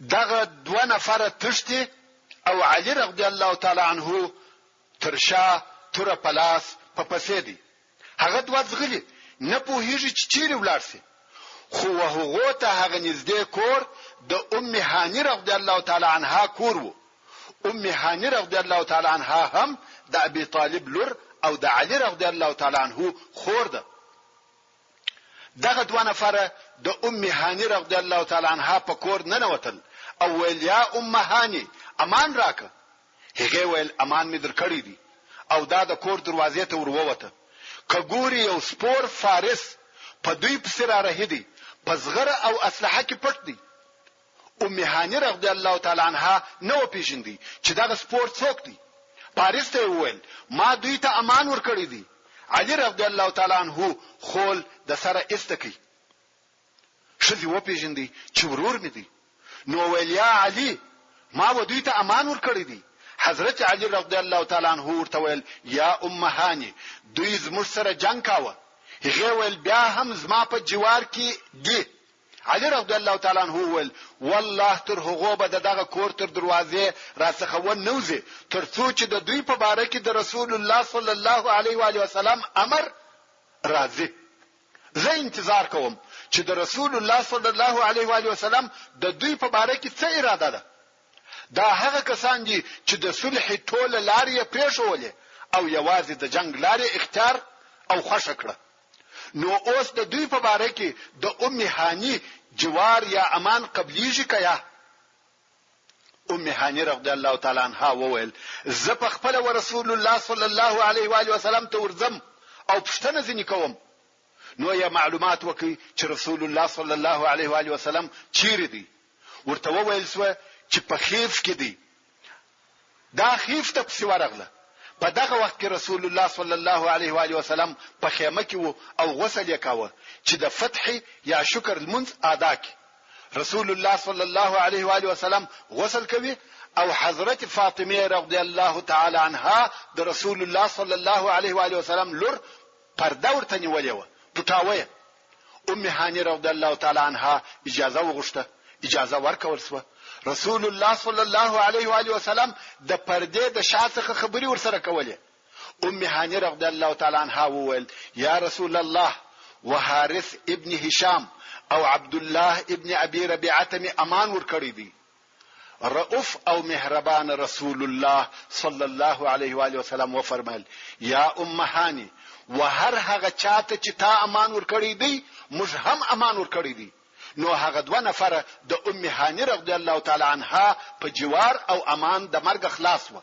دغه دوه نفر تشتي او علي رضی الله تعالی عنه ترشا تر پلاس په پسې دی. هغه دوه ځغلي نه پوهیږي چې چیرې ولاړ شي، خو هغه ته هغه نږدې کور د ام هاني رضی الله تعالی عنها کور وو. ام هاني رضی الله تعالی عنها هم د ابي طالب لور او د علي رضی الله تعالی عنه خور ده. دغه دوه نفر د ام هاني رضی الله تعالی عنها په کور نه نوتل او ویل یا ام هاني امان راکه. هغه ویل امان می درکړی دی او دا د کور دروازې ته ورووته. کګوري یو سپور فارس په دوی پسې را رهیدي، په زغره او اسلحه کې پټ دی. ام هاني رضی الله تعالی عنها نو پیژندي چې دا سپور څوک دی. فارس ته ویل ما دوی ته امان ورکړی دی. علي رضی الله تعالی عنه خول د سره استکی شذي و پیژندي چې ورور مې دی. نو ویل یا علي ما و دوی ته امان ورکړی دی. حضرت علي رضی الله تعالی عنه ورته ویل یا ام هاني دوی زموږ سره جنگ کاوه. هغه ویل بیا هم زما په جوار کې دی. علي رضی الله تعالی عنه ویل والله تر هغه به دغه کور تر دروازې راڅخه ونوځي تر څو چې د دوی په باره کې د رسول الله صلی الله علیه و علیه وسلم امر راځي. زه انتظار کوم چې د رسول الله صلی الله علیه و علیه وسلم د دوی په باره کې څه اراده ده. دا هغه کسان دي چې د صلح ټول لارې پریښولې او یوازې د جنگ لارې اختیار او خوښ کړه. نو اوس د دوی په باره کې د ام هاني جوار یا امان قبليږي کیا؟ ام هاني رضی الله تعالی عنها وویل زه په خپل رسول الله صلی الله علیه و علیه وسلم ته ورځم او پښتنه ځنی کوم. نو یا معلومات وکي چې رسول الله صلی الله علیه و علیه وسلم چیرې دی. ورته وویل سو چې په خیف کې دی. دا خیف ته پسې ورغله. په دغه وخت کې رسول الله صلی الله علیه و علیه وسلم په خیمه کې وو او غسل یې کاوه چې د فتح یا شکر المنځ ادا کړي. رسول الله صلی الله علیه و علیه وسلم غسل کوي او حضرت فاطمه رضی الله تعالی عنها د رسول الله صلی الله علیه و علیه وسلم لور پرده ورته نیولې و پټاوه. ام هاني رضی الله تعالی عنها اجازه وغوښته، اجازه ورکول شو. رسول الله صلی الله علیه و علیه وسلم د پردې د شاته خبري ورسره کولې. ام هاني رضی الله تعالی عنها وویل یا رسول الله وحارث ابن هشام او عبد الله ابن ابي ربيعه می امان ورکړی دی. رؤوف او مهربان رسول الله صلی الله علیه و علیه وسلم و فرمایل یا ام هاني وهر هغه چاته چې تا امان ورکړی دی موږ هم امان ورکړی دی. نو هغه دوه نفر د ام هاني رضی الله تعالی عنها په جوار او امان د مرګ خلاص و.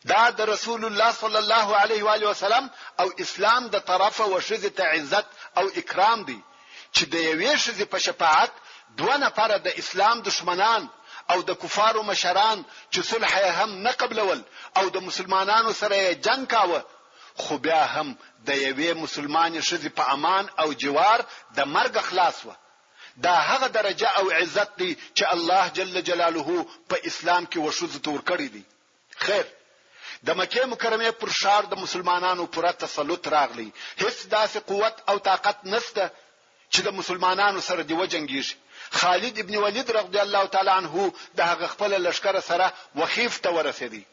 دا د رسول الله صلی الله علیه و علیه وسلم او اسلام د طرفه وشذ ته عزت او اکرام دی چې د یوې شذ په شفاعت دوه نفر د اسلام دشمنان او د کفارو مشران چې صلح هم نه قبلول او د مسلمانانو سره جنگ کاوه، خو بیا هم د یوې مسلمان شذ په امان او جوار د مرګ خلاص و. دا هغه درجه او عزت دی چې الله جل جلاله په اسلام کې وشذ تور کړی دی. خیر د مکه مکرمه پر شار د مسلمانانو پر تسلط راغلی. هیڅ داسې قوت او طاقت نشته چې د مسلمانانو سره دی وجنګیږي. خالد ابن ولید رضی الله تعالی عنه د هغه خپل لشکره سره وخیف ته ورسېدی.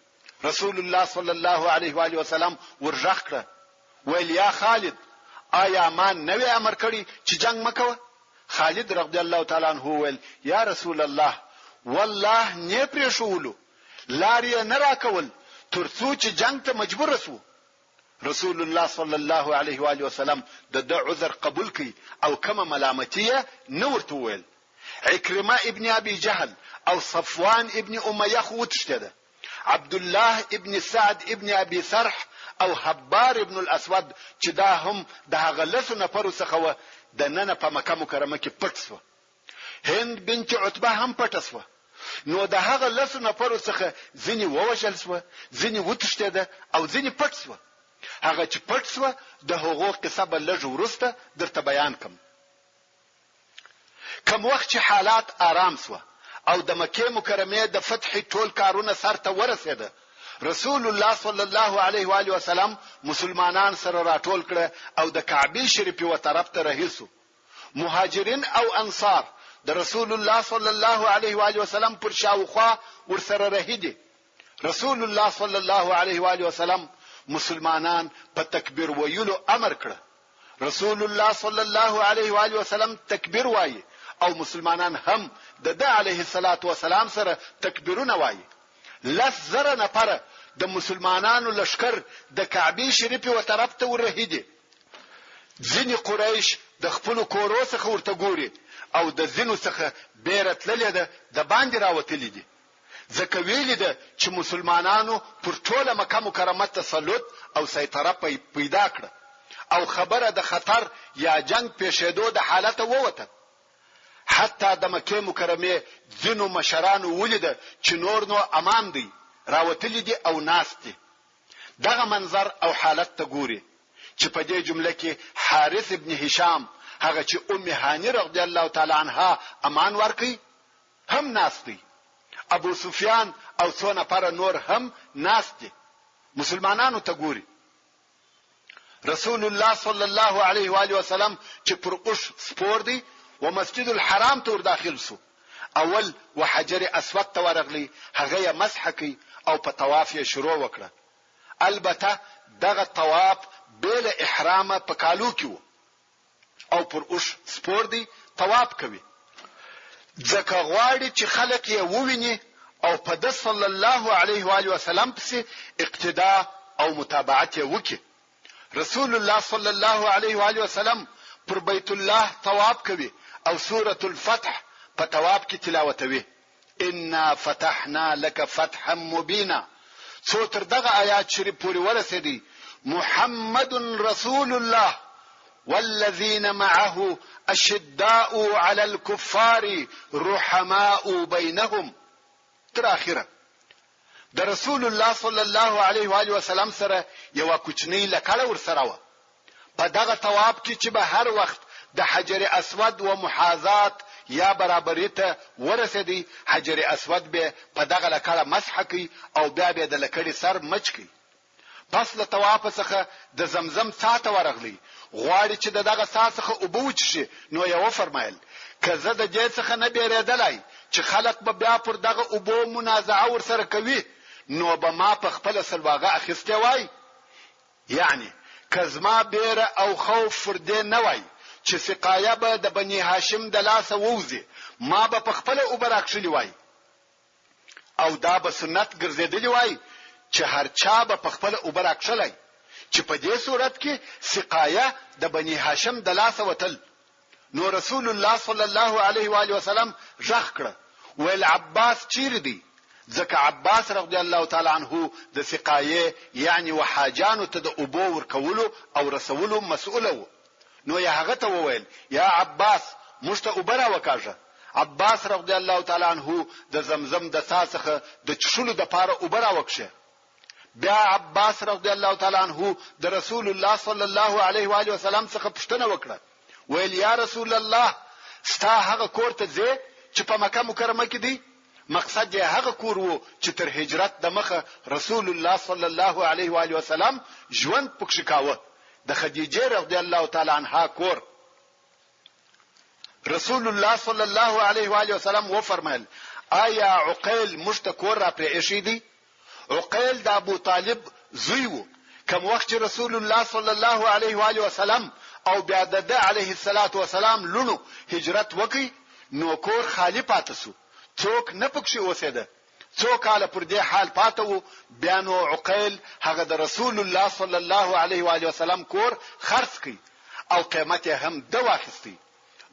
رسول الله صلی الله علیه و علیه وسلم ورژغ کړ ویل یا خالد آیا مان نوې امر کړی چې جنگ مکوه؟ خالد رضی الله تعالی عنه ویل یا رسول الله والله نه پرې شولو لارې نه راکول ترڅو چې جنگ ته مجبور شو. رسول الله صلی الله علیه و علیه وسلم د عذر قبول کړي او کومه ملامتیه نه ورته ویل. عکرمه ابن ابي جهل او صفوان ابن امیه خو تشته، عبد الله ابن سعد ابن ابي سرح او حبار ابن الاسود چې دا هم د هغه لسو نفرو څخه و د نن په مکه مکرمه کې پټ شو. هند بنت عتبه هم پټ شو. نو د هغه لسو نفرو څخه ځینی ووجل شو، ځینی وتشته او ځینی پټ شو. هغه چې پټ شو د حقوق قصه بل لږ ورسته درته بیان کوم وخت چې حالات آرام شو او د مکه مکرمه د فتح ټول کارونه سرته ورسېده، رسول الله صلی الله علیه و علیه وسلم مسلمانان سره راټول کړه او د کعبه شریفه و طرف ته رهیسو. مهاجرین او انصار د رسول الله صلی الله علیه و آله وسلم پر شاوخوا ورسره رهیدي. رسول الله صلی الله علیه و آله وسلم مسلمانان په تکبیر ویلو امر کړ. رسول الله صلی الله علیه و آله وسلم تکبیر وایي او مسلمانان هم د علیه الصلاة والسلام سره تکبیرونه وایي. لس زره نفر د مسلمانانو لشکر د کعبه شریفه و طرف ته ورهیدي. ځینې قریش د خپل کورو څخه ورته ګوري او د ځینو څخه بیره تللې ده د باندې راوتلې دي. ځکه ویلي ده چې مسلمانانو پر ټوله مکه مکرمه تسلط او سیطره پیدا کړه او خبره د خطر یا جنگ پیښېدو د حالت ووته. حتی د مکه مکرمه ځینو مشرانو ولیده چې نور نو امان دي راوتلې دي او ناست دي. دغه منظر او حالت ته ګوري چې په دې جمله کې حارث ابن هشام هغه چې ام هاني رضی الله تعالی عنها امان ورکي هم ناست دي. ابو سفیان او څو نفر نور هم ناست دي. مسلمانانو ته ګوري. رسول الله صلی الله علیه و آله وسلم چې پر اوش سپور دی و مسجد الحرام ته داخل سو. اول وحجر اسود ته ورغلی هغه مسح کی او په طواف یې شروع وکړه. البته دغه طواف بل احرام په کالو کې وو او پر اوش سپور دی طواف کوي. ځکه غواړي چې خلک یې وویني او په د صلی الله علیه و آله وسلم پسې اقتدا او متابعت وکړي. رسول الله صلی الله علیه و آله وسلم پر بیت الله طواف کوي او سوره الفتح په طواف کې تلاوتوي. ان فتحنا لك فتحا مبینا. څو تر دغه آیات شریف پورې ورسېدي. محمد رسول الله والذين معه اشداء على الكفار رحماء بينهم تر اخره. د رسول الله صلی الله علیه و آله وسلم سره یو کوچنی لکړه ور سره و. په دغه طواف کې چې به هر وخت د حجر اسود و محاذات یا برابرۍ ته ورسېدي حجر اسود به په دغه لکړه مسح کوي او بیا به د لکړې سر مچ کوي. پس له طواف څخه د زمزم ساته ورغلی. غواړي چې دغه ساعت څخه اوبوچ شي. نو یو فرمایل کزه د دې څخه نه بیرېدلای چې خلق به بیا پر دغه اوبو منازعه ور سره کوي نو به ما په خپل سلواغه اخیسته وای. یعنی کزما بیره او خوف فر دې نه وای چې سقایه به د بنی هاشم د لاسه ووزي ما به په خپل اوبراکشلی وای او دا به سنت ګرځیدلی وای چې هر چا به په خپل اوبراکشلای چې په دې صورت کې سقایه د بنی هاشم د لاسه وتل. نو رسول الله صلی الله علیه و آله وسلم ژغ کړ ول عباس چیر دی. ځکه عباس رضی الله تعالی عنه د سقایه یعنی وحاجانو ته د اوبو ورکولو او رسولو مسؤل وو. نو یا هغه ته وویل یا عباس مشته اوبره وکاژه. عباس رضی الله تعالی عنه د زمزم د ساسخه د چشلو د پاره اوبره وکشه. بیا عباس رضی الله تعالی عنه د رسول الله صلی الله علیه و آله وسلم څخه پوښتنه وکړه. ویل یا رسول الله ستا هغه کور ته ځې چې په مکه مکرمه کې دی؟ مقصد یې هغه کور وو چې تر هجرت د مخه رسول الله صلی الله علیه و آله وسلم ژوند پکښ کاوه. د خدیجه رضی الله تعالی عنها کور. رسول الله صلی الله علیه و آله وسلم و فرمایل آیا عقیل مشتکور را پرې ایشی دی؟ عقیل د ابو طالب زوی وو. کوم وخت چې رسول الله صلی الله علیه و آله وسلم او بیا د علیه الصلاة والسلام لونو هجرت وکي نو کور خالی پاتې سو. څوک نه پکښې اوسېده. څو کاله پر دې حال پاتې وو. بیا نو عقیل هغه د رسول الله صلی الله علیه و آله وسلم کور خرڅ کړ او قیمت هم د واخیستی.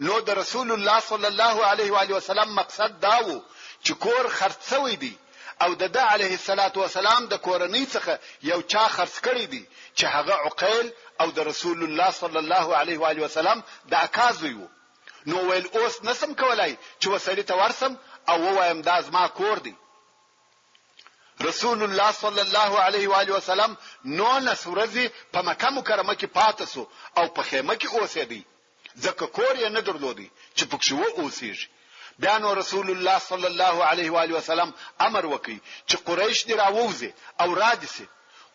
نو د رسول الله صلی الله علیه و آله وسلم مقصد دا وو چې کور خرڅ شوی دی او د علیه الصلاة والسلام د کورنۍ څخه یو چا خرڅ کړی دی چې هغه عقیل او د رسول الله صلی الله علیه و آله وسلم د اکازوی وو. نو ویل اوس نسم کولای چې وسړی ته ورسم او وایم دا زما کور دی. رسول الله صلی الله علیه و آله وسلم نو نسورزی په مکه مکرمه کې پاتې سو او په خیمه کې اوسېدی ځکه کور یې نه درلودي چې پکښې و اوسېږي. بیا نو رسول الله صلی الله علیه و آله وسلم امر وکړي چې قریش دی راووزي او رادسي.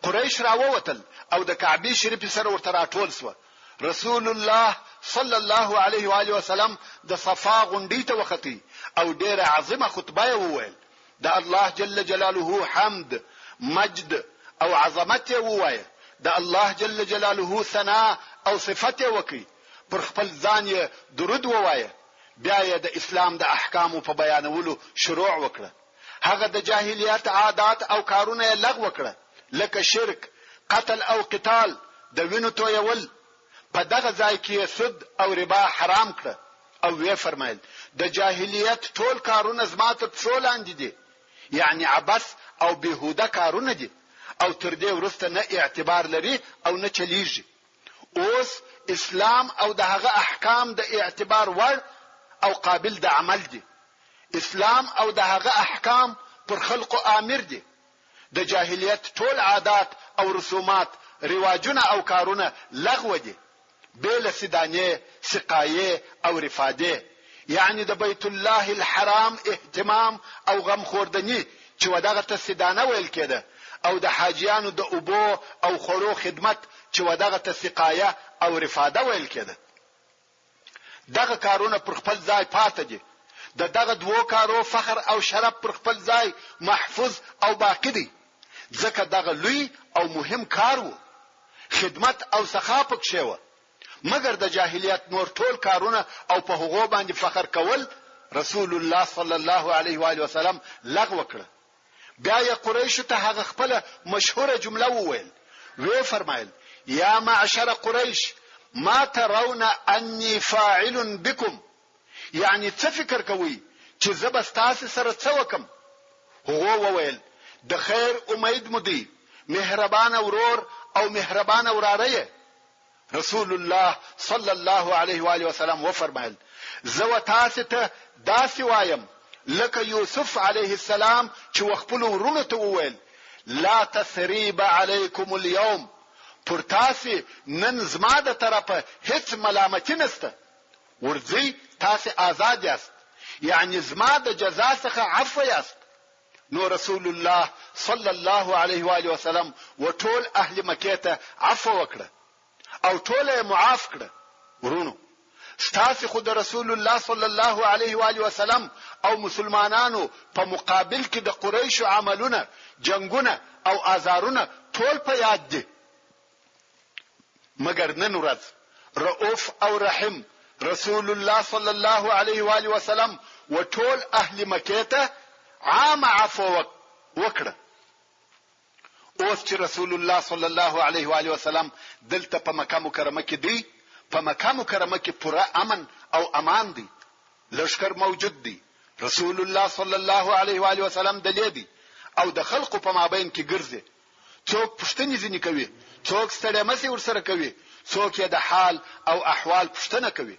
قریش راووتل او د کعبه شریف سره ورته راټول سو. رسول الله صلی الله علیه و آله وسلم د صفا غونډې ته وختي او ډیره عظیمه خطبه وویل. د الله جل جلاله حمد، مجد او عظمت ووایه. د الله جل جلاله ثنا او صفت وکي. پر خپل ځان یې درود ووایه. بیا یې د اسلام د احکامو په بیانولو شروع وکړه. هغه د جاهلیت عادات او کارونه یې لغوه کړه، لکه شرک، قتل او قتال، د وینو تویول. په دغه ځای کې سود او ربا حرام کړه او وی فرمایل د جاهلیت ټول کارونه زما تر پښو لاندې دي، یعنی عبث او بهوده کارونه دي او تر دې وروسته نه اعتبار لري او نه چلیږي. اوس اسلام او دغه احکام د اعتبار وړ او قابل د عمل دي. اسلام او دغه احکام پر خلقو امر دي. د جاهلیت ټول عادات او رسومات، رواجونه او کارونه لغوه دي، بل سدانه، سقایه او رفاده، یعنی د بیت الله الحرام اهتمام او غم خوردنی چې ودغه ته سدانه ویل کېده، او د حاجیانو د اوبو او خورو خدمت چې ودغه ته سقایه او رفاده ویل کېده. دغه کارونه پر خپل ځای پاتې دي. دغه دوه کارو فخر او شرف پر خپل ځای محفوظ او باقی دي، ځکه دغه لوی او مهم کار وو. خدمت او سخا پکښې وه. مګر د جاهلیت نور ټول کارونه او په هغو باندې فخر کول رسول الله صلی الله علیه و آله وسلم لغوه کړه. بیا یې قریش ته هغه خپل مشهوره جمله وویل. وی فرمایل: یا معشر قریش ما ترون انی فاعل بكم، یعنی څه فکر کوي چې زه به ستاسو سره څه وکم؟ هغه وویل: د خیر امید مو دی، مهربان ورور او مهربان وراره. رسول الله صلی الله علیه و آله وسلم وفرمایل: زه تاسو ته داسې وایم لکه یوسف علیه السلام چې خپل ورونو ته وویل: لا تثریب علیکم اليوم، پر تاسو نن زما د طرفه هیڅ ملامتي نشته، ورځي تاسو آزاد یاست، یعنی زما د جزا څخه عفو یاست. نو رسول الله صلی الله علیه و آله وسلم وټول اهل مکه ته عفو وکړه او ټول معاف کړه. ورونو، ستاسو خو د رسول الله صلی الله علیه و آله وسلم او مسلمانانو په مقابل کې د قریش عملونه، جنگونه او آزارونه ټول په یاد دي. مگر نن ورځ رؤوف او رحیم رسول الله صلی الله علیه و آله وسلم وټول اهل مکه ته عام عفو وکړه. اوس چې رسول الله صلی الله علیه و آله وسلم دلته په مکه مکرمه کې دی، په مکه مکرمه کې پوره امن او امان دی، لشکر موجود دی، رسول الله صلی الله علیه و آله وسلم دلې دی او د خلقو په مابین کې ګرځي. څوک پښتنې ځنی کوي، څوک ستړي مسي ورسره کوي، څوک د حال او احوال پښتنه کوي.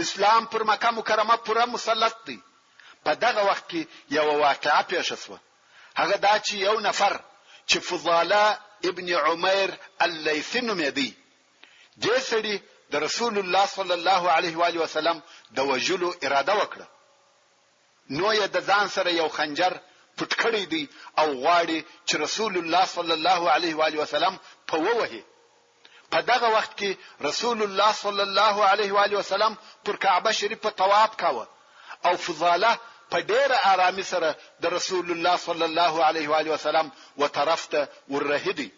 اسلام پر مکه مکرمه پوره مسلط دی. په دغه وخت کې یو واقعه پیښ شوه. هغه دا چې یو نفر چې فضاله ابن عمیر اللیثی نومېدی، دې سړي د رسول الله صلی الله علیه و آله وسلم د وجلو اراده وکړه. نو یې د ځان سره یو خنجر پټ کړی دی او غواړي چې رسول الله صلی الله علیه و آله وسلم په ووهي. په دغه وخت کې رسول الله صلی الله علیه و آله وسلم پر کعبه شریفه طواف کاوه او فضاله په ډېره آرامي سره د رسول الله صلی الله علیه و آله وسلم وطرفته ورهدي.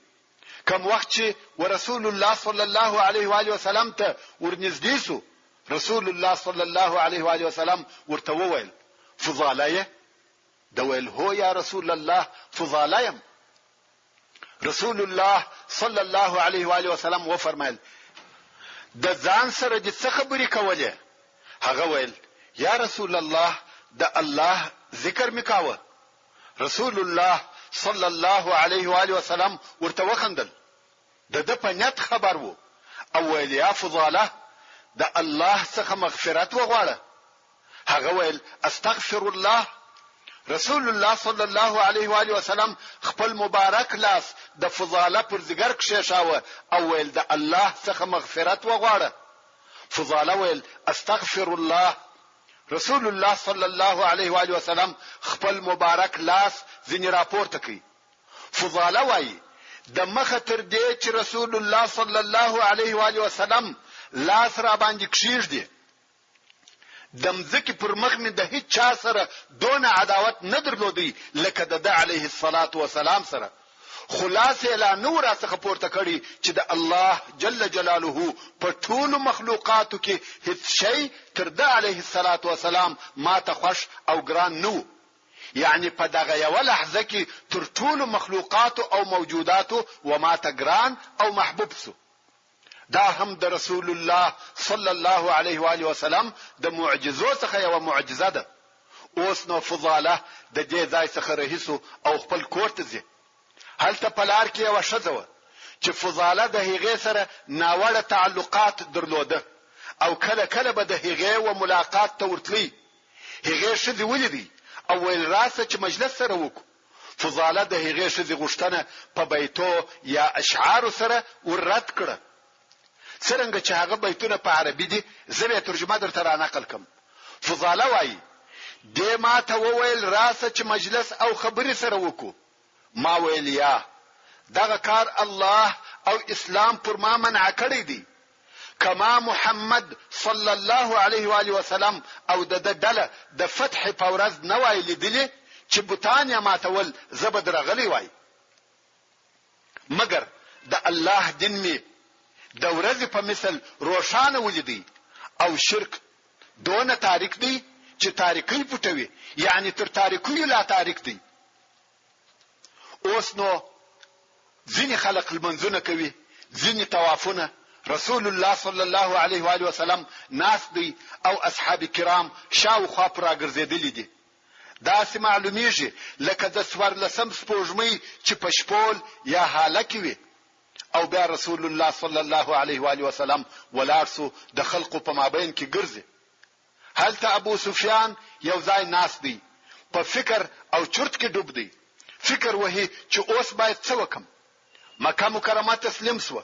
کوم وخت چې ورسول الله صلی الله علیه و آله وسلم ته ورنږدې سو، رسول الله صلی الله علیه و آله وسلم ورته وویل: فضاله؟ دا ویل: هو یا رسول الله، فضاله. رسول الله صلی الله علیه و آله وسلم وفرمایل: د ځان سره د څه خبرې کولې؟ هغه ویل: یا رسول الله، د الله ذکر میکاوه. رسول الله صلی الله علیه و آله وسلم ورته وخندل. د په نیت خبر وو او ویل: یا فضاله، د الله څخه مغفرت وغواړه. هغه ویل: استغفر الله. رسول الله صلی الله علیه و آله وسلم خپل مبارک لاس د فضاله پر ځګر کښېښاوه او ویل: د الله څخه مغفرت وغواړه. فضاله ویل: استغفر الله. رسول الله صلی الله علیه و آله وسلم خپل مبارک لاس ځنی راپورته کړ. فضاله وایي: د مخه تر دې چې رسول الله صلی الله علیه و آله وسلم لاس را باندې کښیږدي. د مځکې پر مخ مې د هیڅ چا سره دونه عداوت نه درلودی لکه د ده علیه الصلاة والسلام سره. خلاصې لا نو را څخه پورته کړي چې د الله جل جلاله په ټولو مخلوقاتو کې هیڅ شی تر ده علیه الصلاة والسلام ما ته خوښ او ګران نه و. یعنی په دغه یوه لحظه کې تر ټولو مخلوقاتو او موجوداتو و ما ته ګران او محبوب سو. دا هم د رسول الله صلی الله علیه و آله وسلم د معجزو څخه یوه معجزه ده. اوس نو فضاله د دې ځای څخه رهیسو او خپل کور ته ځي. هلته په لار کې یوه ښځه وه چې فضاله د هغې سره ناوړه تعلقات درلوده او کله کله به د هغې و ملاقات ته ورتلی. هغې ښځې ولیدی او ویل راسه چې مجلس سره وکړو. فضاله د هغې ښځې غوښتنه په بیتو یا اشعارو سره وررد کړه. څرنګه چې هغه بیتونه په عربي دي زه به ترجمه درته رانقل کړم. فضاله وایي دې ما ته وویل راسه چې مجلس او خبرې سره وکړو. ما ویل یا دغه کار الله او اسلام پر ما منع کړی دی. کما محمد صلی الله علیه و آله وسلم او د ډله د فتح په ورځ نه وای لیدلی چې بوتان یې ماتول زه به درغلی وای. مګر د الله دین می د ورځې په مثل روښانه ولیدی او شرک دونه تاریک دی چې تاریکی پټوي، یعنی تر تاریکی لا تاریک دی. اوس نو ځینې خلق المنځونه کوي، ځینې طوافونه. رسول الله صلی الله علیه و آله وسلم ناس دی او اصحاب کرام شاوخوا پر راګرځېدلي دي. داسې معلومیږي لکه د 14 سپوږمۍ چې په شپول یا هاله کې وي. او بیا رسول الله صلی الله علیه و آله وسلم ولاړ سو د خلقو په مابین کې ګرځي. هلته ابو سفیان یو ځای ناس دی، په فکر او چرت کې ډوب دی. فکر وهي چې اوس باید څه وکم. مکه مکرمه تسلیم سو.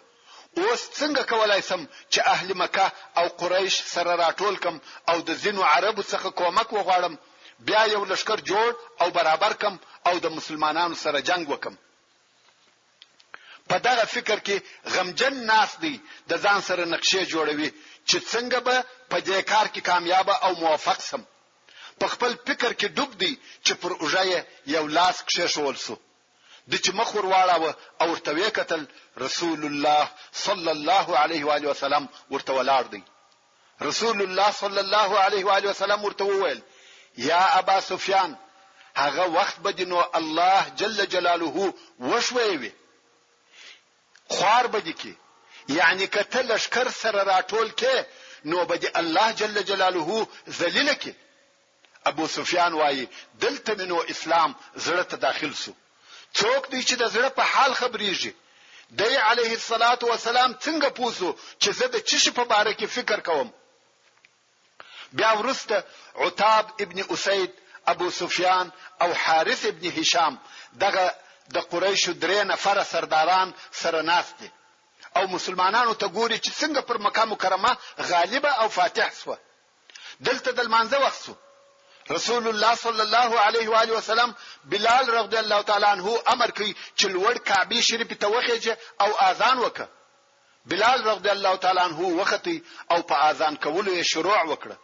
اوس څنګه کولای سم چې اهل مکه او قریش سره راټول کم او د ځینو عربو څخه کومک وغواړم، بیا یو لشکر جوړ او برابر کم او د مسلمانانو سره جنگ وکم. په دغه فکر کې غمجن ناس دی د ځان سره نقشې جوړوي چې څنګه به په دې کار کې کامیاب او موفق سم. په خپل فکر کې ډوب دی چې پر اوږه یو لاس کښېښول سو. د چې مخ ور واړاوه او ورته ویې کتل. رسول الله صلی الله علیه و آله وسلم ورته ولاړ دی. رسول الله صلی الله علیه و آله وسلم ورته وویل یا ابا سفیان، هغه وخت به دې نو الله جل جلاله وشوي خوار بدی کی، یعنی کته لشکر سره راټول کې نو به دې الله جل جلاله ذلیل کی. ابو سفیان وایي دلته نو اسلام زړه ته داخل سو. څوک دی چې د زړه په حال خبريږي؟ دی علیه الصلاة والسلام څنګه پوسو چې زه د چشي په باره کې فکر کوم؟ بیا ورسته عتاب ابن اسید، ابو سفیان او حارث ابن هشام دغه د قریشو 3 نفر سرداران سره ناست دي او مسلمانانو ته ګوري چې څنګه پر مکه مکرمه غالبه او فاتح سو. دلته د لمانځه وخت سو. رسول الله صلی الله علیه و آله وسلم بلال رضی الله تعالی عنہ امر کوي چې لوړ کعبه شریف ته وخیږي او اذان وکړي. بلال رضی الله تعالی عنہ وختي او په اذان کولو یې شروع وکړه.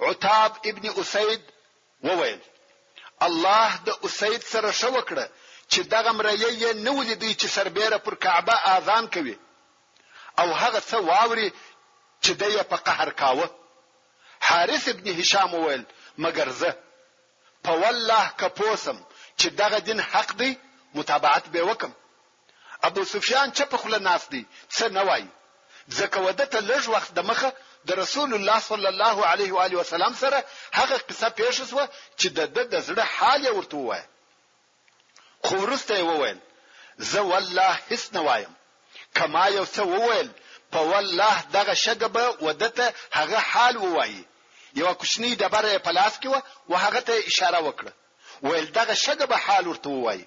عتاب ابن اسید وویل الله د اسید سره شو وکړه چې دغه مریه یې نه ولیدي چې سربېره پر کعبه اذان کوي او هغه څه واوري چې دې په قهر کاوه. حارث ابن هشام وویل مگر زه په والله کپوسم چې دغه دین حق دی متابعت به وکم. ابو سفیان چې په خله ناس دی څه نه وایي، ځکه ودته لږ وخت د مخه د رسول الله صلی الله علیه و آله وسلم سره هغه قصه پیښ شوه چې د زړه حال ورته وایي. خو وروسته یې وویل زه والله هیڅ نه وایم. کما یو څه وویل په والله دغه شګه به ودته هغه حال ووایي. یو کوچنی دبره په لاس کې و هغه ته اشاره وکړه، ویل دغه شګه به حال ورته وایي.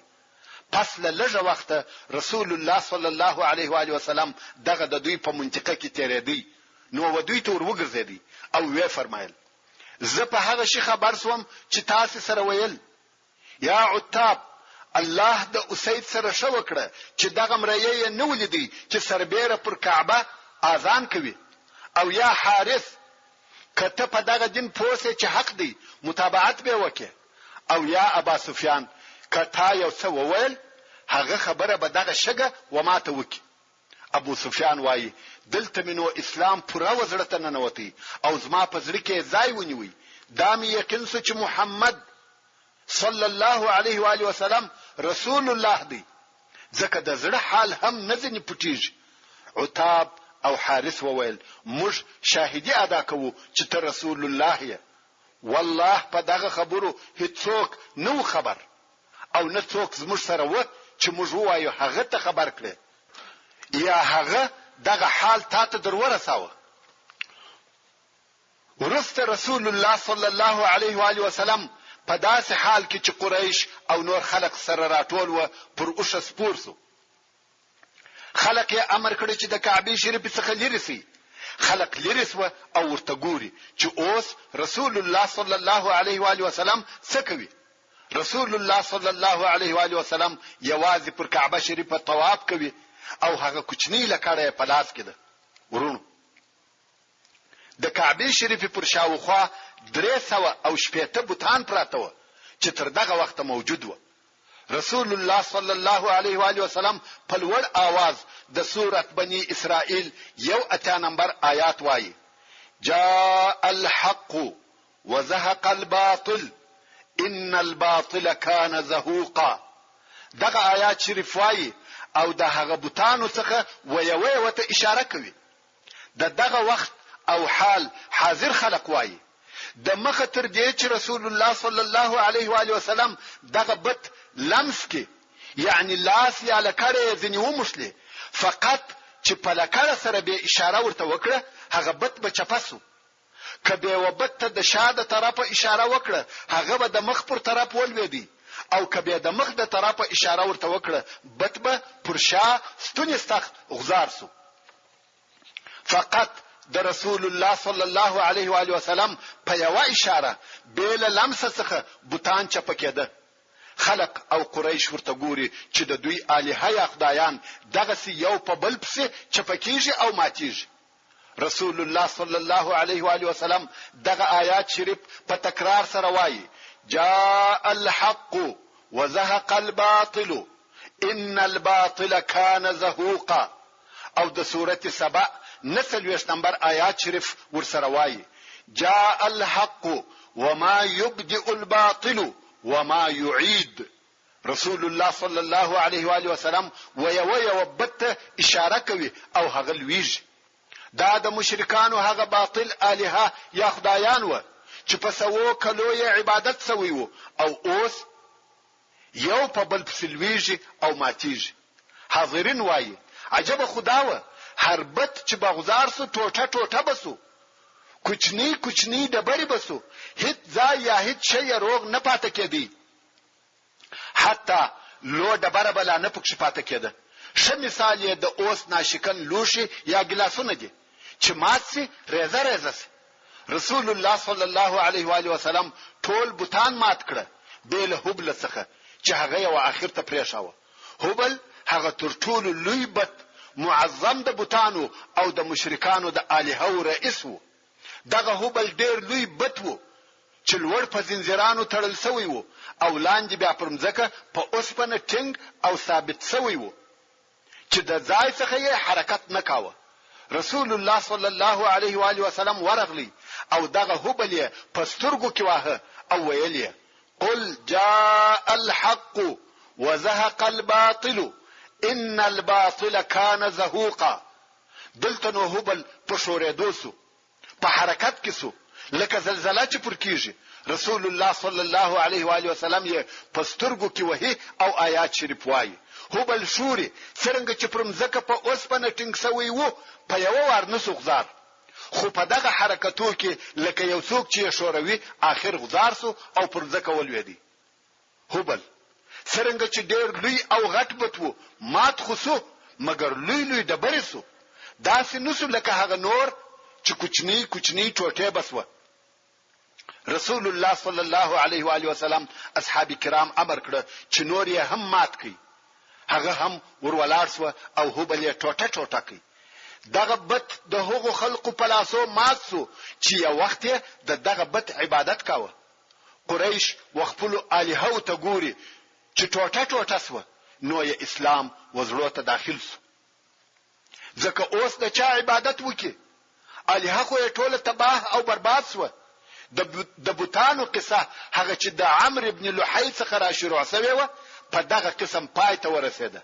پس له لږه وخت رسول الله صلی الله علیه و آله وسلم دغه د دوی په منطقه کې تیرېدی نو ودوی ته ورغځېدی او وی فرمایل زه په هغه شي خبر سوم چې تاسو سره ویل یا عتاب الله د اسید سره شو وکړه چې دغه مریه نه ولیدي چې سربېره پر کعبه اذان کوي او یا حارث کته په دغه دین پوسه چې حق دی متابعت به وکي او یا ابا سفیان کته یو څه وویل هغه خبره به دغه شګه و ماته وکي ابو سفیان وایي دلته منو اسلام پوره وزړه نه نوتی او زما په زړه کې ځای ونیوي دا مې یقین سو چې محمد صلی الله علیه و آله وسلم رسول الله دی ځکه د زړه حال هم نه ځنی پټیږي عتاب او حارث وویل موږ شاهدی ادا کوو چې ته رسول الله یې والله په دغه خبرو هیڅوک نو خبر او نه څوک زموږ سره و چې موږ وایو هغه ته خبر کړي یا هغه دغه حال تاسو درورساوه ورسته رسول الله صلی الله علیه و آله وسلم په داسې حال کې چې قریش او نور خلق سره راټول و پر اوښه سپور سو خلق یې امر کړی چې د کعبه شریف څخه لري سي خلق لري سو او ورته ګوري چې اوس رسول الله صلی الله علیه و آله وسلم څه کوي رسول الله صلی الله علیه و آله وسلم یوازې پر کعبه شریف طواف کوي او هغه کوچنی لکړه په لاس کې ده ورونو د کعبه شریف پر شاوخوا 300 بوتان پراته و چې تر دغه وخت موجود و رسول الله صلی الله علیه و آله وسلم په لوړ आवाज د سوره بنی اسرائیل 1 نمبر آیات وایي جاء الحق وزهق الباطل ان الباطل كان زهوقا دغه آیات شریف وایي او د هغه بوتانو څخه وته اشاره کوي دغه وخت او حال حاضر خلق وایي د مخه تر دې چې رسول الله صلی الله علیه و آله وسلم دغه بت لمس کې یعنی لاس یا لکړه ځنی ومشله فقط چې په لکړه سره به اشاره ورته وکړه هغه بت به چپسو کبه وبت ته د شاده طرفه اشاره وکړه هغه به د مخ پر طرف ولوي او کبه د مخ د طرفه اشاره ورته وکړه بت به پر شا ستونستخ غزار سو فقط د رسول الله صلی الله علیه و آله وسلم په یو اشاره بیل لمسه څخه بوتان چپکېده خلق او قریش ورته ګوري چې د دوی الها یا خدایان دغه سی یو په بل پسې چپکیږي او ماتیږي رسول الله صلی الله علیه و آله وسلم دغه آیات شریف په تکرار سره وایي جاء الحق وزهق الباطل ان الباطل كان زهوقا او د سوره سبا نسل 20 نمبر آیات شریف ورسره وایي جاء الحق وما يبدئ الباطل وما يعيد رسول الله صلی الله علیه و آله وسلم وبت اشاره کوي او هغه لویږي دا د مشرکانو هغه باطل الها یا خدایان و چې په سوو کلو یې عبادت سوی وو او اوس یو په بل پسلویږي او ماتیږي حاضرین وایي عجب خداوه هر بت چې بغزار سو ټوټه ټوټه بسو کوچنی کوچنی دبرې بسو هیڅ ځای یا هیڅ شی روغ نه پاتې کېدی حتی لو دبره بلا نه پکښ پاتې کېده ښه مثال یې د اوس ناشکن لوشي یا ګلاسونه دي چې ماتسي ریزه ریزه سي رسول الله صلی الله علیه و آله وسلم ټول بوتان مات کړه بیل هبل څخه چې هغه یو اخر ته پریښاوه هبل هغه تر ټولو لوی بت معظم د بوتانو او د مشرکانو د الهو رئیس وو دغه هبل ډیر لوی بت وو چې لوړ په زنجیرانو تړل شوی وو او لاندې بیا پر مځکه په اوسپنه ټینګ او ثابت شوی وو چې د ځای څخه یې حرکت نه کاوه رسول الله صلی الله علیه و آله وسلم ورغلی او دغه هبل یې په سترګو کې واه او ویل قل جاء الحق وزهق الباطل ان الباطل كان زهوقا دلته نو هبل په شورېدو سو په حرکت کې سو لکه زلزلہ چې پر کیږي رسول الله صلی الله علیه و آله وسلم یې په سترګو کې وهي او آیات شریف وایي هبل شوري څنګه چې پر مځکه په اوسپنه ټینګ شوی وو په یو وار نسو غزار خو په دغه حرکتو کې لکه یو څوک چې شوروي اخر غزار سو او پر ځکه ولوي هبل څنګه چې ډېر لوی او غټ بتو مات خصو مگر لوی لوی دبرې سو داسې نسو لکه هغه نور چې کوچنی کوچنی ټوټه بسوه رسول الله صلی الله علیه و آله وسلم اصحاب کرام امر کړ چې نور یې هم مات کړي هغه هم ورولار سو او هبل یې ټوټه ټوټه کړي دغه بت د هغو خلقو په لاسو مات سو چې یو وخت د دغه بت عبادت کاوه. قریش وخپلو الهو ته ګوري چې ټوټه ټوټه سو، نو یې اسلام وزړو ته داخل سو. ځکه اوس د چا عبادت وکي؟ الها خو ټوله تباه او برباد سو. د بوتانو قصه هغه چې د عمرو ابن لحی څخه را شروع شوی و په دغه قسم پای ته ورسېده.